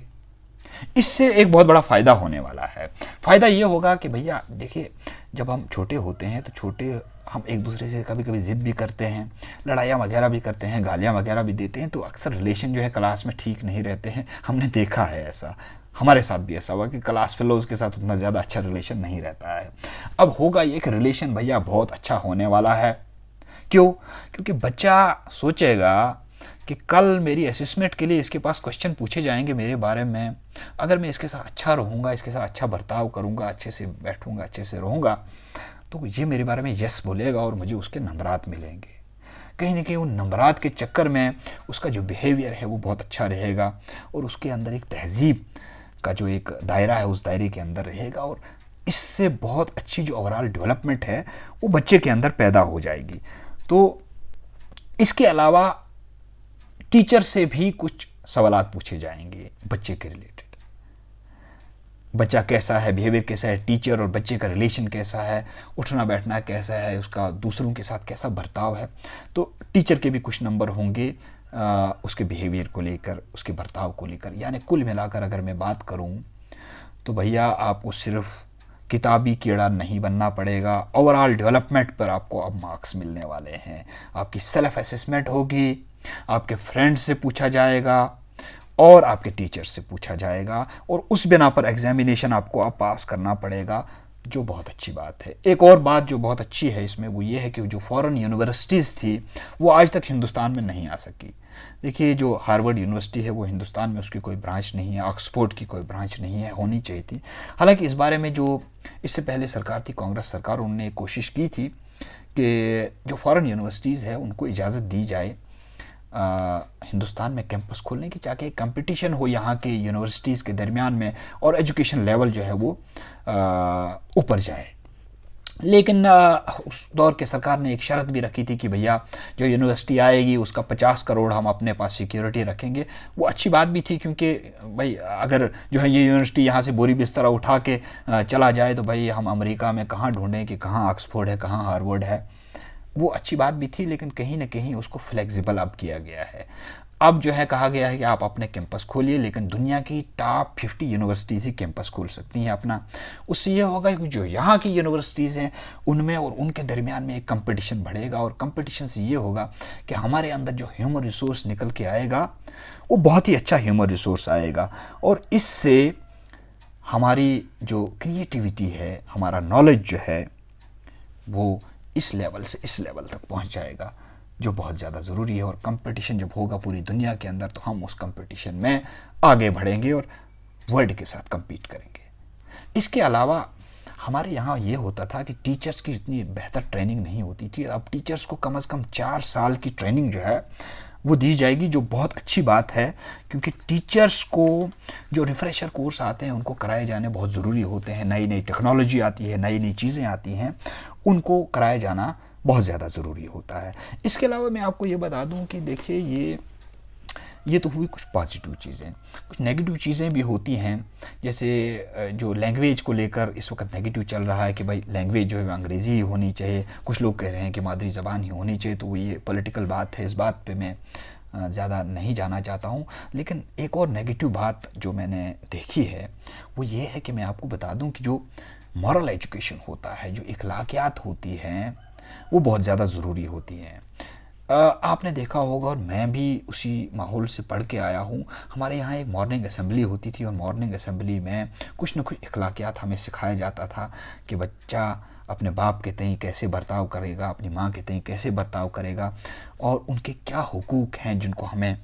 इससे एक बहुत बड़ा फ़ायदा होने वाला है। फ़ायदा ये होगा कि भैया देखिए, जब हम छोटे होते हैं तो छोटे हम एक दूसरे से कभी कभी ज़िद भी करते हैं, लड़ाइयाँ वगैरह भी करते हैं, गालियाँ वगैरह भी देते हैं, तो अक्सर रिलेशन जो है क्लास में ठीक नहीं रहते हैं। हमने देखा है ऐसा, हमारे साथ भी ऐसा हुआ कि क्लास फेलोज़ के साथ उतना ज़्यादा अच्छा रिलेशन नहीं रहता है। अब होगा ये कि रिलेशन भैया बहुत अच्छा होने वाला है। क्यों? क्योंकि बच्चा सोचेगा कि कल मेरी असेसमेंट के लिए इसके पास क्वेश्चन पूछे जाएंगे मेरे बारे में, अगर मैं इसके साथ अच्छा रहूँगा, इसके साथ अच्छा बर्ताव करूँगा, अच्छे से बैठूँगा, अच्छे से रहूँगा, तो ये मेरे बारे में यस बोलेगा और मुझे उसके नंबरात मिलेंगे। कहीं ना कहीं उन नंबरात के चक्कर में उसका जो बिहेवियर है वो बहुत अच्छा रहेगा और उसके अंदर एक तहजीब का जो एक दायरा है उस दायरे के अंदर रहेगा और इससे बहुत अच्छी जो ओवरऑल डेवलपमेंट है वो बच्चे के अंदर पैदा हो जाएगी। तो इसके अलावा टीचर से भी कुछ सवालात पूछे जाएंगे बच्चे के रिलेटेड। बच्चा कैसा है, बिहेवियर कैसा है, टीचर और बच्चे का रिलेशन कैसा है, उठना बैठना कैसा है, उसका दूसरों के साथ कैसा बर्ताव है। तो टीचर के भी कुछ नंबर होंगे उसके बिहेवियर को लेकर, उसके बर्ताव को लेकर। यानी कुल मिलाकर अगर मैं बात करूं तो भैया आपको सिर्फ किताबी कीड़ा नहीं बनना पड़ेगा, ओवरऑल डेवलपमेंट पर आपको अब मार्क्स मिलने वाले हैं। आपकी सेल्फ असेसमेंट होगी, आपके फ्रेंड से पूछा जाएगा और आपके टीचर से पूछा जाएगा और उस बिना पर एग्जामिनेशन आपको अब पास करना पड़ेगा, जो बहुत अच्छी बात है। एक और बात जो बहुत अच्छी है इसमें वो ये है कि जो फॉरेन यूनिवर्सिटीज़ थी वो आज तक हिंदुस्तान में नहीं आ सकी। देखिए, जो हार्वर्ड यूनिवर्सिटी है वो हिंदुस्तान में उसकी कोई ब्रांच नहीं है, ऑक्सफोर्ड की कोई ब्रांच नहीं है, होनी चाहिए थी। हालांकि इस बारे में जो इससे पहले सरकार थी, कांग्रेस सरकार, उन्होंने कोशिश की थी कि जो फॉरेन यूनिवर्सिटीज़ है उनको इजाज़त दी जाए हिंदुस्तान में कैंपस खोलने की, ताकि कंपटीशन हो यहाँ के यूनिवर्सिटीज़ के दरमियान में और एजुकेशन लेवल जो है वो ऊपर जाए। लेकिन उस दौर के सरकार ने एक शर्त भी रखी थी कि भैया जो यूनिवर्सिटी आएगी उसका 50 करोड़ हम अपने पास सिक्योरिटी रखेंगे। वो अच्छी बात भी थी, क्योंकि भाई अगर जो है ये यूनिवर्सिटी यहाँ से बोरी बिस्तर उठा के चला जाए तो भाई हम अमेरिका में कहाँ ढूंढें कि कहाँ ऑक्सफोर्ड है, कहाँ हार्वर्ड है। वो अच्छी बात भी थी, लेकिन कहीं ना कहीं उसको फ्लेक्सिबल अब किया गया है। अब जो है कहा गया है कि आप अपने कैंपस खोलिए, लेकिन दुनिया की टॉप 50 यूनिवर्सिटीज़ ही कैंपस खोल सकती हैं अपना। उससे ये होगा कि जो यहाँ की यूनिवर्सिटीज़ हैं उनमें और उनके दरमियान में एक कंपटीशन बढ़ेगा, और कंपटीशन से ये होगा कि हमारे अंदर जो ह्यूमन रिसोर्स निकल के आएगा वो बहुत ही अच्छा ह्यूमन रिसोर्स आएगा, और इससे हमारी जो क्रिएटिविटी है, हमारा नॉलेज जो है वो इस लेवल से इस लेवल तक पहुंच जाएगा, जो बहुत ज़्यादा ज़रूरी है। और कंपटीशन जब होगा पूरी दुनिया के अंदर तो हम उस कंपटीशन में आगे बढ़ेंगे और वर्ल्ड के साथ compete करेंगे। इसके अलावा हमारे यहाँ ये होता था कि टीचर्स की इतनी बेहतर ट्रेनिंग नहीं होती थी। अब टीचर्स को कम से कम 4 साल की ट्रेनिंग जो है वो दी जाएगी, जो बहुत अच्छी बात है, क्योंकि टीचर्स को जो रिफ्रेशर कोर्स आते हैं उनको कराए जाने बहुत ज़रूरी होते हैं। नई नई टेक्नोलॉजी आती है, नई नई चीज़ें आती हैं, उनको कराया जाना बहुत ज़्यादा ज़रूरी होता है। इसके अलावा मैं आपको ये बता दूं कि देखिए, ये तो हुई कुछ पॉजिटिव चीज़ें, कुछ नेगेटिव चीज़ें भी होती हैं। जैसे जो लैंग्वेज को लेकर इस वक्त नेगेटिव चल रहा है कि भाई लैंग्वेज जो है अंग्रेज़ी ही होनी चाहिए, कुछ लोग कह रहे हैं कि मादरी ज़बान ही होनी चाहिए। तो ये पॉलिटिकल बात है, इस बात पे मैं ज़्यादा नहीं जाना चाहता हूँ। लेकिन एक और नेगेटिव बात जो मैंने देखी है वो ये है कि मैं आपको बता दूँ कि जो मॉरल एजुकेशन होता है, जो इखलाकियात होती हैं, वो बहुत ज़्यादा ज़रूरी होती हैं। आपने देखा होगा, और मैं भी उसी माहौल से पढ़ के आया हूँ। हमारे यहाँ एक मॉर्निंग असेंबली होती थी, और मॉर्निंग असेंबली में कुछ न कुछ इखलाकियात हमें सिखाया जाता था कि बच्चा अपने बाप के तई कैसे बर्ताव करेगा, अपनी माँ के तई कैसे बर्ताव करेगा, और उनके क्या हुकूक हैं जिनको हमें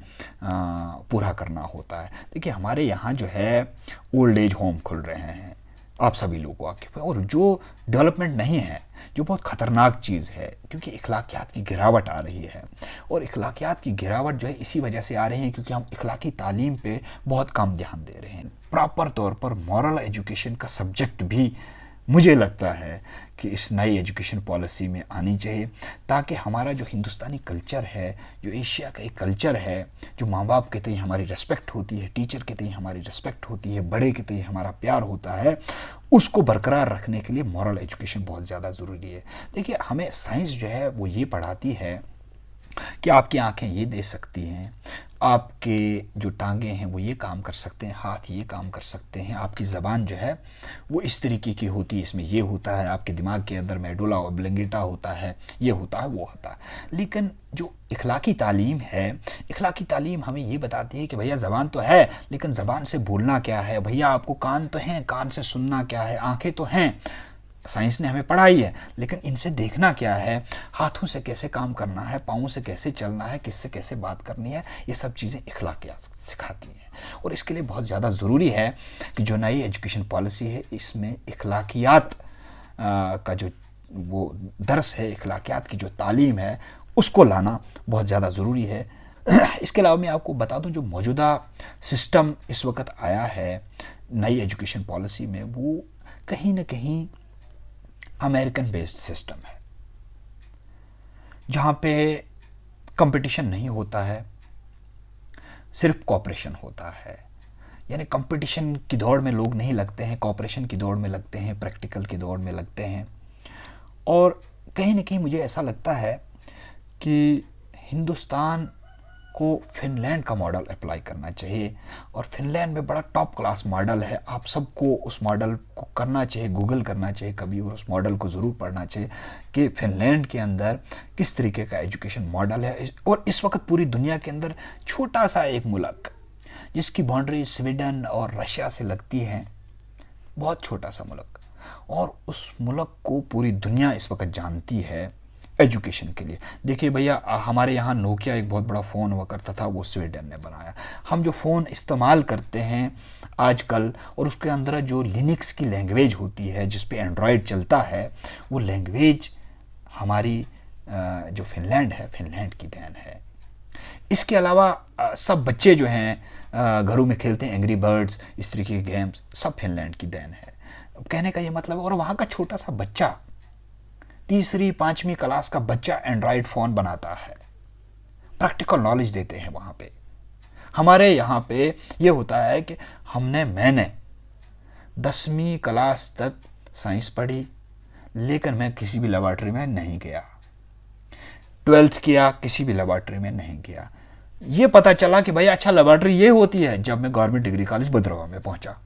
पूरा करना होता है। देखिए, हमारे यहाँ जो है ओल्ड एज होम खुल रहे हैं, आप सभी लोगों वाकिफ़ है, और जो डेवलपमेंट नहीं है, जो बहुत ख़तरनाक चीज़ है, क्योंकि इखलाकियात की गिरावट आ रही है। और इखलाकियात की गिरावट जो है इसी वजह से आ रही है क्योंकि हम इखलाकी तालीम पे बहुत कम ध्यान दे रहे हैं। प्रॉपर तौर पर मॉरल एजुकेशन का सब्जेक्ट भी मुझे लगता है कि इस नई एजुकेशन पॉलिसी में आनी चाहिए, ताकि हमारा जो हिंदुस्तानी कल्चर है, जो एशिया का एक कल्चर है, जो माँ बाप के तई हमारी रिस्पेक्ट होती है, टीचर के तई हमारी रिस्पेक्ट होती है, बड़े के तई हमारा प्यार होता है, उसको बरकरार रखने के लिए मॉरल एजुकेशन बहुत ज़्यादा ज़रूरी है। देखिए, हमें साइंस जो है वो ये पढ़ाती है कि आपकी आंखें ये दे सकती हैं, आपके जो टांगे हैं वो ये काम कर सकते हैं, हाथ ये काम कर सकते हैं, आपकी ज़बान जो है वो इस तरीके की होती है, इसमें ये होता है, आपके दिमाग के अंदर मेडुला ऑब्लिंगेटा होता है, ये होता है, वो होता है। लेकिन जो इखलाकी तालीम है, इखलाकी तालीम हमें ये बताती है कि भैया ज़बान तो है, लेकिन ज़बान से बोलना क्या है, भैया आपको कान तो हैं, कान से सुनना क्या है, आंखें तो हैं, साइंस ने हमें पढ़ाई है, लेकिन इनसे देखना क्या है, हाथों से कैसे काम करना है, पाँवों से कैसे चलना है, किससे कैसे बात करनी है, ये सब चीज़ें इखलाकियात सिखाती हैं। और इसके लिए बहुत ज़्यादा ज़रूरी है कि जो नई एजुकेशन पॉलिसी है इसमें इखलाकियात का जो वो दर्स है, इखलाकियात की जो तालीम है, उसको लाना बहुत ज़्यादा ज़रूरी है। इसके अलावा मैं आपको बता दूं, जो मौजूदा सिस्टम इस वक्त आया है नई एजुकेशन पॉलिसी में, वो कहीं ना कहीं अमेरिकन बेस्ड सिस्टम है, जहाँ पे कंपटीशन नहीं होता है, सिर्फ कॉपरेशन होता है। यानी कंपटीशन की दौड़ में लोग नहीं लगते हैं, कॉपरेशन की दौड़ में लगते हैं, प्रैक्टिकल की दौड़ में लगते हैं। और कहीं ना कहीं मुझे ऐसा लगता है कि हिंदुस्तान को फिनलैंड का मॉडल अप्लाई करना चाहिए, और फिनलैंड में बड़ा टॉप क्लास मॉडल है। आप सबको उस मॉडल को करना चाहिए, गूगल करना चाहिए कभी, और उस मॉडल को ज़रूर पढ़ना चाहिए कि फिनलैंड के अंदर किस तरीके का एजुकेशन मॉडल है। और इस वक्त पूरी दुनिया के अंदर छोटा सा एक मुल्क जिसकी बाउंड्री स्वीडन और रशिया से लगती है, बहुत छोटा सा मुल्क, और उस मुल्क को पूरी दुनिया इस वक्त जानती है एजुकेशन के लिए। देखिए भैया, हमारे यहाँ नोकिया एक बहुत बड़ा फ़ोन हुआ करता था, वो स्वीडन ने बनाया। हम जो फ़ोन इस्तेमाल करते हैं आजकल, और उसके अंदर जो लिनक्स की लैंग्वेज होती है जिस पे एंड्रॉयड चलता है, वो लैंग्वेज हमारी जो फिनलैंड है, फिनलैंड की देन है। इसके अलावा सब बच्चे जो हैं घरों में खेलते हैं एंग्री बर्ड्स, इस तरीके के गेम्स, सब फिनलैंड की देन है। कहने का ये मतलब है, और वहाँ का छोटा सा बच्चा, तीसरी पांचवी क्लास का बच्चा एंड्रॉयड फ़ोन बनाता है, प्रैक्टिकल नॉलेज देते हैं वहाँ पे। हमारे यहाँ पे ये होता है कि मैंने 10वीं क्लास तक साइंस पढ़ी, लेकिन मैं किसी भी लेबॉर्ट्री में नहीं गया। 12th किया, किसी भी लेबॉर्ट्री में नहीं गया। ये पता चला कि भाई अच्छा लेबॉर्ट्री ये होती है जब मैं गवर्नमेंट डिग्री कॉलेज भद्रवा में पहुंचा,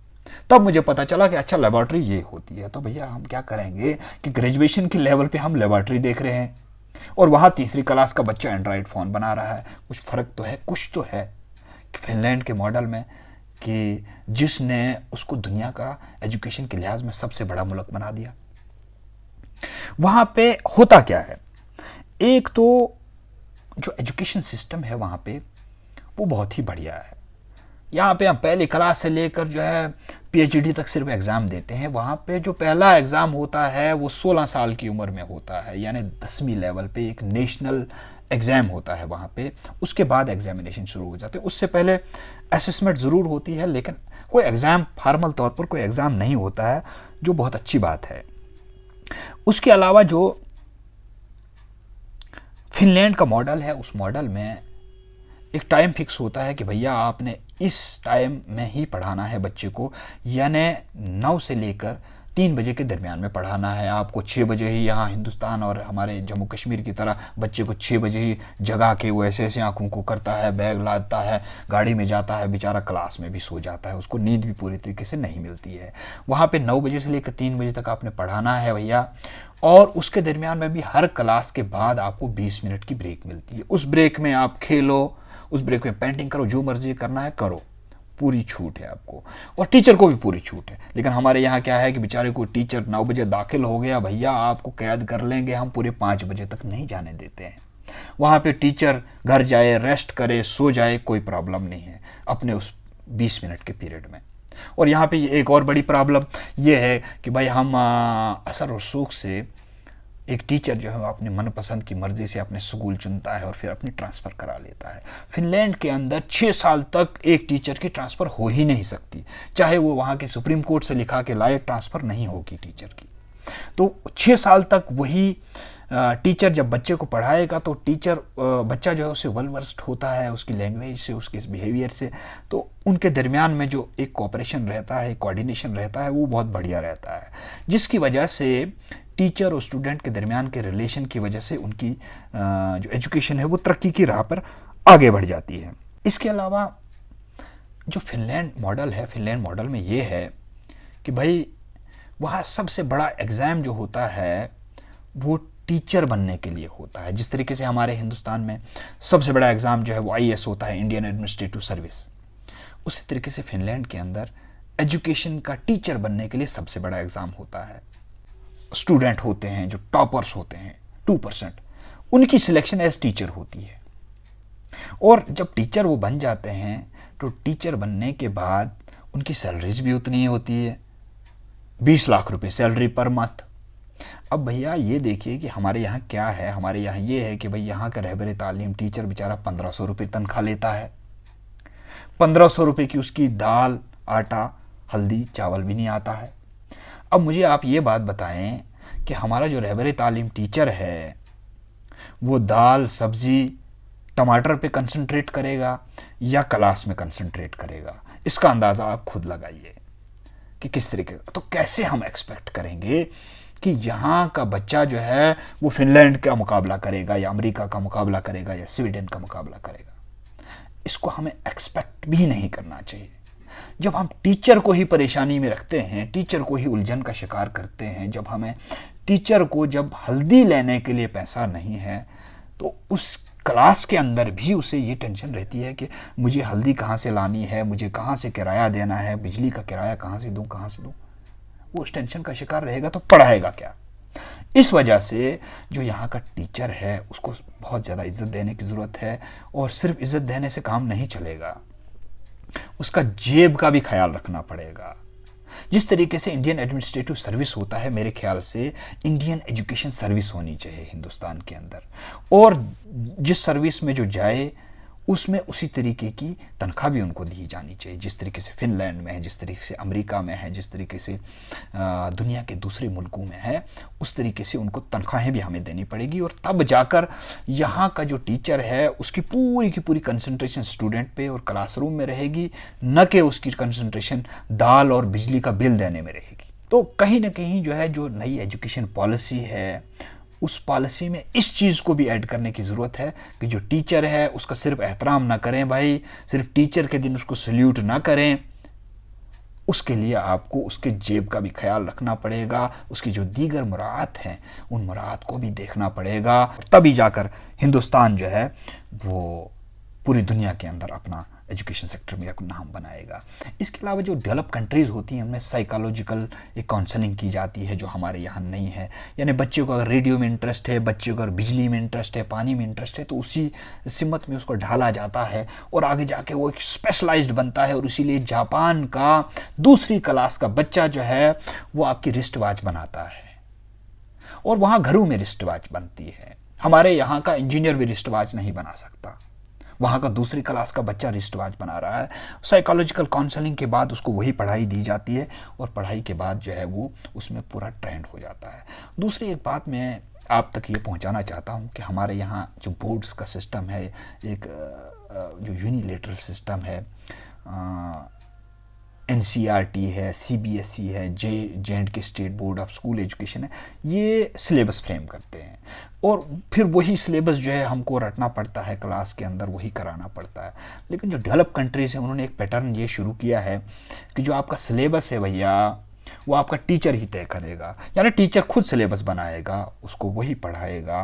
तब मुझे पता चला कि अच्छा लेबॉर्ट्री ये होती है। तो भैया हम क्या करेंगे कि ग्रेजुएशन के लेवल पे हम लेबॉर्ट्री देख रहे हैं और वहाँ तीसरी क्लास का बच्चा एंड्रॉयड फ़ोन बना रहा है। कुछ फ़र्क तो है, कुछ तो है फिनलैंड के मॉडल में, कि जिसने उसको दुनिया का एजुकेशन के लिहाज में सबसे बड़ा मुल्क बना दिया। वहाँ पे होता क्या है, एक तो जो एजुकेशन सिस्टम है वहाँ पे वो बहुत ही बढ़िया है। यहाँ पे हम पहली क्लास से लेकर जो है पीएचडी तक सिर्फ एग्ज़ाम देते हैं। वहाँ पे जो पहला एग्ज़ाम होता है वो 16 साल की उम्र में होता है, यानी 10वीं लेवल पे एक नेशनल एग्ज़ाम होता है वहाँ पे। उसके बाद एग्जामिनेशन शुरू हो जाते हैं। उससे पहले असेसमेंट ज़रूर होती है, लेकिन कोई एग्ज़ाम फॉर्मल तौर पर कोई एग्ज़ाम नहीं होता है, जो बहुत अच्छी बात है। उसके अलावा जो फिनलैंड का मॉडल है, उस मॉडल में एक टाइम फिक्स होता है कि भैया आपने इस टाइम में ही पढ़ाना है बच्चे को, यानी 9 से लेकर 3 बजे के दरमियान में पढ़ाना है। आपको 6 बजे ही, यहाँ हिंदुस्तान और हमारे जम्मू कश्मीर की तरह बच्चे को 6 बजे ही जगा के वो ऐसे ऐसे आँखों को करता है, बैग लाता है, गाड़ी में जाता है, बेचारा क्लास में भी सो जाता है, उसको नींद भी पूरी तरीके से नहीं मिलती है। वहाँ पे 9 बजे से लेकर 3 बजे तक आपने पढ़ाना है भैया, और उसके दरमियान में भी हर क्लास के बाद आपको 20 मिनट की ब्रेक मिलती है। उस ब्रेक में आप खेलो, उस ब्रेक में पेंटिंग करो, जो मर्जी करना है करो, पूरी छूट है आपको, और टीचर को भी पूरी छूट है। लेकिन हमारे यहाँ क्या है कि बेचारे को टीचर 9 बजे दाखिल हो गया, भैया आपको कैद कर लेंगे, हम पूरे 5 बजे तक नहीं जाने देते हैं। वहाँ पे टीचर घर जाए, रेस्ट करे, सो जाए, कोई प्रॉब्लम नहीं है अपने उस 20 मिनट के पीरियड में। और यहाँ पे एक और बड़ी प्रॉब्लम ये है कि भाई हम असर और शौक से एक टीचर जो है अपने मनपसंद की मर्जी से अपने स्कूल चुनता है और फिर अपनी ट्रांसफ़र करा लेता है। फिनलैंड के अंदर 6 साल तक एक टीचर की ट्रांसफ़र हो ही नहीं सकती, चाहे वो वहाँ के सुप्रीम कोर्ट से लिखा के लाए, ट्रांसफ़र नहीं होगी टीचर की। तो 6 साल तक वही टीचर जब बच्चे को पढ़ाएगा तो बच्चा जो है उससे वेल वर्स्ड होता है, उसकी लैंग्वेज से, उसके बिहेवियर से। तो उनके दरमियान में जो एक कोऑपरेशन रहता है, कोऑर्डिनेशन रहता है, वो बहुत बढ़िया रहता है, जिसकी वजह से टीचर और स्टूडेंट के दरमियान के रिलेशन की वजह से उनकी जो एजुकेशन है वो तरक्की की राह पर आगे बढ़ जाती है। इसके अलावा जो फिनलैंड मॉडल है, फिनलैंड मॉडल में ये है कि भाई वहाँ सबसे बड़ा एग्ज़ाम जो होता है वो टीचर बनने के लिए होता है। जिस तरीके से हमारे हिंदुस्तान में सबसे बड़ा एग्ज़ाम जो है वो आईएएस होता है, इंडियन एडमिनिस्ट्रेटिव सर्विस, उसी तरीके से फिनलैंड के अंदर एजुकेशन का टीचर बनने के लिए सबसे बड़ा एग्ज़ाम होता है। स्टूडेंट होते हैं जो टॉपर्स होते हैं 2%, उनकी सिलेक्शन एज टीचर होती है, और जब टीचर वो बन जाते हैं तो टीचर बनने के बाद उनकी सैलरीज भी उतनी ही होती है, 20 लाख रुपए सैलरी पर मंथ। अब भैया ये देखिए कि हमारे यहाँ क्या है, हमारे यहाँ ये है कि भाई यहाँ का रहबर तालीम टीचर बेचारा 1500 रुपये तनख्वाह लेता है। 1500 रुपये की उसकी दाल, आटा, हल्दी, चावल भी नहीं आता है। अब मुझे आप ये बात बताएं कि हमारा जो रहबर तालीम टीचर है वो दाल, सब्ज़ी, टमाटर पे कंसंट्रेट करेगा या क्लास में कंसंट्रेट करेगा, इसका अंदाज़ा आप खुद लगाइए कि किस तरीके का। तो कैसे हम एक्सपेक्ट करेंगे कि यहाँ का बच्चा जो है वो फिनलैंड का मुकाबला करेगा या अमेरिका का मुकाबला करेगा या स्वीडन का मुकाबला करेगा। इसको हमें एक्सपेक्ट भी नहीं करना चाहिए। जब हम टीचर को ही परेशानी में रखते हैं, टीचर को ही उलझन का शिकार करते हैं, जब हमें टीचर को जब हल्दी लेने के लिए पैसा नहीं है तो उस क्लास के अंदर भी उसे ये टेंशन रहती है कि मुझे हल्दी कहाँ से लानी है, मुझे कहाँ से किराया देना है, बिजली का किराया कहाँ से दूँ। वो उस टेंशन का शिकार रहेगा तो पढ़ाएगा क्या। इस वजह से जो यहाँ का टीचर है उसको बहुत ज़्यादा इज्जत देने की ज़रूरत है, और सिर्फ इज्जत देने से काम नहीं चलेगा, उसका जेब का भी ख्याल रखना पड़ेगा। जिस तरीके से इंडियन एडमिनिस्ट्रेटिव सर्विस होता है, मेरे ख्याल से इंडियन एजुकेशन सर्विस होनी चाहिए हिंदुस्तान के अंदर, और जिस सर्विस में जो जाए उसमें उसी तरीके की तनख्वाह भी उनको दी जानी चाहिए, जिस तरीके से फिनलैंड में है, जिस तरीके से अमेरिका में है, जिस तरीके से दुनिया के दूसरे मुल्कों में है, उस तरीके से उनको तनख्वाहें भी हमें देनी पड़ेगी। और तब जाकर यहाँ का जो टीचर है उसकी पूरी की पूरी कंसंट्रेशन स्टूडेंट पे और क्लासरूम में रहेगी, न कि उसकी कंसंट्रेशन दाल और बिजली का बिल देने में रहेगी। तो कहीं ना कहीं जो है, जो नई एजुकेशन पॉलिसी है उस पॉलिसी में इस चीज़ को भी ऐड करने की ज़रूरत है कि जो टीचर है उसका सिर्फ एहतराम ना करें भाई, सिर्फ टीचर के दिन उसको सल्यूट ना करें, उसके लिए आपको उसके जेब का भी ख्याल रखना पड़ेगा, उसकी जो दीगर मुराद हैं उन मुराद को भी देखना पड़ेगा, तभी जाकर हिंदुस्तान जो है वो पूरी दुनिया के अंदर अपना एजुकेशन सेक्टर में अपना नाम बनाएगा। इसके अलावा जो डेवलप कंट्रीज़ होती हैं उनमें साइकोलॉजिकल एक काउंसलिंग की जाती है जो हमारे यहाँ नहीं है। यानी बच्चे को अगर रेडियो में इंटरेस्ट है, बच्चे को अगर बिजली में इंटरेस्ट है, पानी में इंटरेस्ट है, तो उसी सिमत में उसको ढाला जाता है और आगे जाके वो एक स्पेशलाइज्ड बनता है। और इसीलिए जापान का दूसरी क्लास का बच्चा जो है वो आपकी रिस्ट वॉच बनाता है, और वहाँ घरों में रिस्ट वॉच बनती है। हमारे यहाँ का इंजीनियर भी रिस्ट वॉच नहीं बना सकता, वहाँ का दूसरी क्लास का बच्चा रिस्ट वॉच बना रहा है। साइकोलॉजिकल काउंसलिंग के बाद उसको वही पढ़ाई दी जाती है, और पढ़ाई के बाद जो है वो उसमें पूरा ट्रेंड हो जाता है। दूसरी एक बात मैं आप तक ये पहुंचाना चाहता हूं कि हमारे यहाँ जो बोर्ड्स का सिस्टम है, एक जो यूनिलेटरल सिस्टम है, NCERT है, CBSE है, J&K state board of school education है, ये सिलेबस फ्रेम करते हैं, और फिर वही सिलेबस जो है हमको रटना पड़ता है, क्लास के अंदर वही कराना पड़ता है। लेकिन जो डेवलप कंट्रीज़ हैं उन्होंने एक पैटर्न ये शुरू किया है कि जो आपका सिलेबस है भैया वो आपका टीचर ही तय करेगा, यानी टीचर खुद सिलेबस बनाएगा, उसको वही पढ़ाएगा,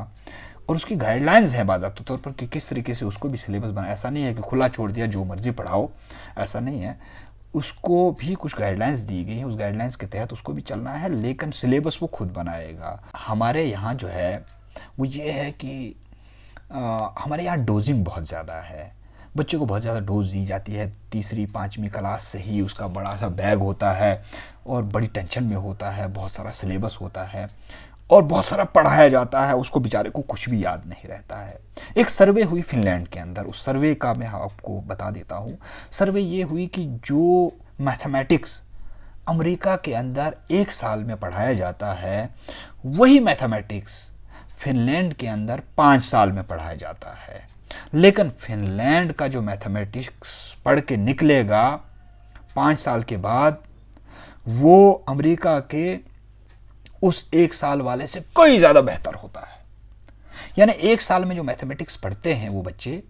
और उसकी गाइडलाइंस है बाज़ाब्ते तौर पर कि किस तरीके से उसको भी सिलेबस बनाया। ऐसा नहीं है कि खुला छोड़ दिया जो मर्जी पढ़ाओ, ऐसा नहीं है, उसको भी कुछ गाइडलाइंस दी गई हैं, उस गाइडलाइंस के तहत उसको भी चलना है, लेकिन सिलेबस वो खुद बनाएगा। हमारे यहाँ जो है वो ये है कि हमारे यहाँ डोजिंग बहुत ज़्यादा है, बच्चे को बहुत ज़्यादा डोज दी जाती है। तीसरी पाँचवीं क्लास से ही उसका बड़ा सा बैग होता है और बड़ी टेंशन में होता है, बहुत सारा सिलेबस होता है और बहुत सारा पढ़ाया जाता है, उसको बेचारे को कुछ भी याद नहीं रहता है। एक सर्वे हुई फिनलैंड के अंदर, उस सर्वे का मैं आपको बता देता हूँ। सर्वे ये हुई कि जो मैथमेटिक्स अमेरिका के अंदर 1 साल में पढ़ाया जाता है, वही मैथमेटिक्स फिनलैंड के अंदर 5 साल में पढ़ाया जाता है। लेकिन फिनलैंड का जो मैथमेटिक्स पढ़ के निकलेगा 5 साल के बाद, वो अमेरिका के उस 1 साल वाले से कई ज़्यादा बेहतर होता है। यानी 1 साल में जो मैथमेटिक्स पढ़ते हैं वो बच्चे,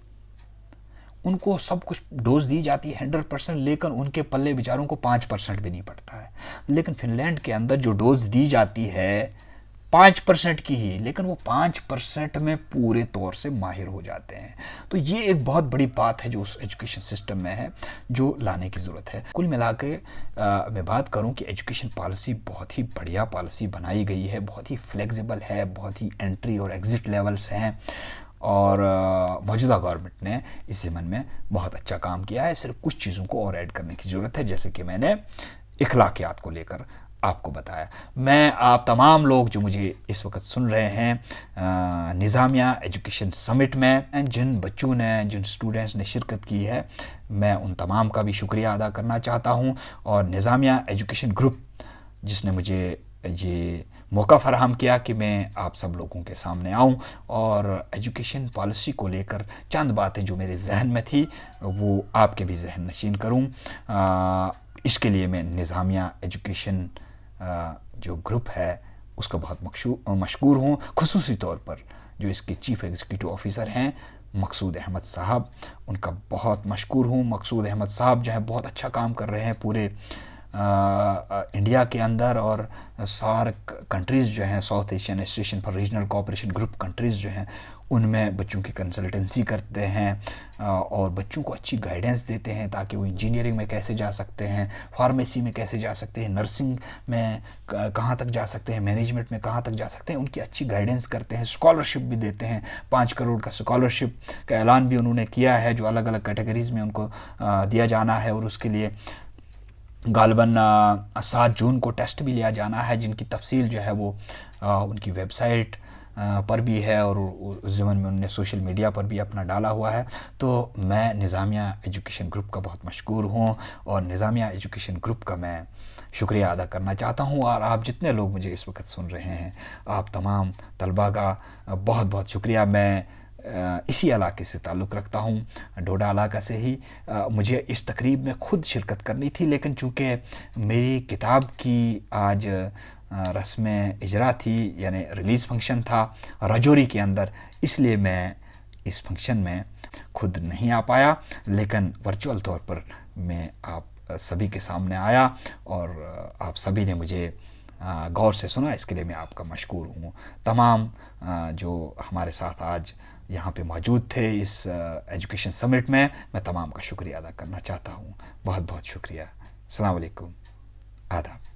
उनको सब कुछ डोज दी जाती है 100%, लेकिन उनके पल्ले बेचारों को 5% भी नहीं पड़ता है। लेकिन फिनलैंड के अंदर जो डोज दी जाती है 5% की ही, लेकिन वो 5% में पूरे तौर से माहिर हो जाते हैं। तो ये एक बहुत बड़ी बात है जो उस एजुकेशन सिस्टम में है, जो लाने की ज़रूरत है। कुल मिला के मैं बात करूं कि एजुकेशन पॉलिसी बहुत ही बढ़िया पॉलिसी बनाई गई है, बहुत ही फ्लेक्सिबल है, बहुत ही एंट्री और एग्ज़िट लेवल्स हैं, और मौजूदा गवर्नमेंट ने इस ज़मन में बहुत अच्छा काम किया है। सिर्फ कुछ चीज़ों को और ऐड करने की ज़रूरत है, जैसे कि मैंने इखलाकियात को लेकर आपको बताया। मैं आप तमाम लोग जो मुझे इस वक्त सुन रहे हैं निज़ामिया एजुकेशन समिट में, जिन बच्चों ने, जिन स्टूडेंट्स ने शिरकत की है, मैं उन तमाम का भी शुक्रिया अदा करना चाहता हूं। और निज़ामिया एजुकेशन ग्रुप जिसने मुझे ये मौका फराहम किया कि मैं आप सब लोगों के सामने आऊं और एजुकेशन पॉलिसी को लेकर चंद बातें जो मेरे जहन में थी वो आपके भी जहन नशीन करूं, इसके लिए मैं निज़ामिया एजुकेशन जो ग्रुप है उसका बहुत मशकूर हूँ। खुसूसी तौर पर जो इसके चीफ़ एग्जीक्यूटिव ऑफिसर हैं मकसूद अहमद साहब, उनका बहुत मशकूर हूँ। मकसूद अहमद साहब जो है बहुत अच्छा काम कर रहे हैं पूरे इंडिया के अंदर, और सार्क कंट्रीज़ जो हैं, south Asian association for regional cooperation group countries जो हैं, उनमें बच्चों की कंसल्टेंसी करते हैं और बच्चों को अच्छी गाइडेंस देते हैं ताकि वो इंजीनियरिंग में कैसे जा सकते हैं, फार्मेसी में कैसे जा सकते हैं, नर्सिंग में कहाँ तक जा सकते हैं, मैनेजमेंट में कहाँ तक जा सकते हैं, उनकी अच्छी गाइडेंस करते हैं। स्कॉलरशिप भी देते हैं, 5 करोड़ का स्कॉलरशिप का ऐलान भी उन्होंने किया है जो अलग अलग कैटेगरीज़ में उनको दिया जाना है। और उसके लिए गालबन 7 जून को टेस्ट भी लिया जाना है, जिनकी तफसील जो है वो उनकी वेबसाइट पर भी है और उस ज़मन में उन्होंने सोशल मीडिया पर भी अपना डाला हुआ है। तो मैं निज़ामिया एजुकेशन ग्रुप का बहुत मशकूर हूँ और निज़ामिया एजुकेशन ग्रुप का मैं शुक्रिया अदा करना चाहता हूँ। और आप जितने लोग मुझे इस वक्त सुन रहे हैं, आप तमाम तलबा का बहुत बहुत शुक्रिया। मैं इसी इलाके से ताल्लुक़ रखता हूँ, डोडा इलाका से ही। मुझे इस तकरीब में ख़ुद शिरकत करनी थी, लेकिन चूँकि मेरी किताब की आज रस्म इजरा थी, यानी रिलीज़ फंक्शन था राजौरी के अंदर, इसलिए मैं इस फंक्शन में खुद नहीं आ पाया, लेकिन वर्चुअल तौर पर मैं आप सभी के सामने आया और आप सभी ने मुझे गौर से सुना, इसके लिए मैं आपका मशकूर हूँ। तमाम जो हमारे साथ आज यहाँ पे मौजूद थे इस एजुकेशन समिट में, मैं तमाम का शुक्रिया अदा करना चाहता हूँ। बहुत बहुत शुक्रिया। अस्सलाम वालेकुम। आदाब।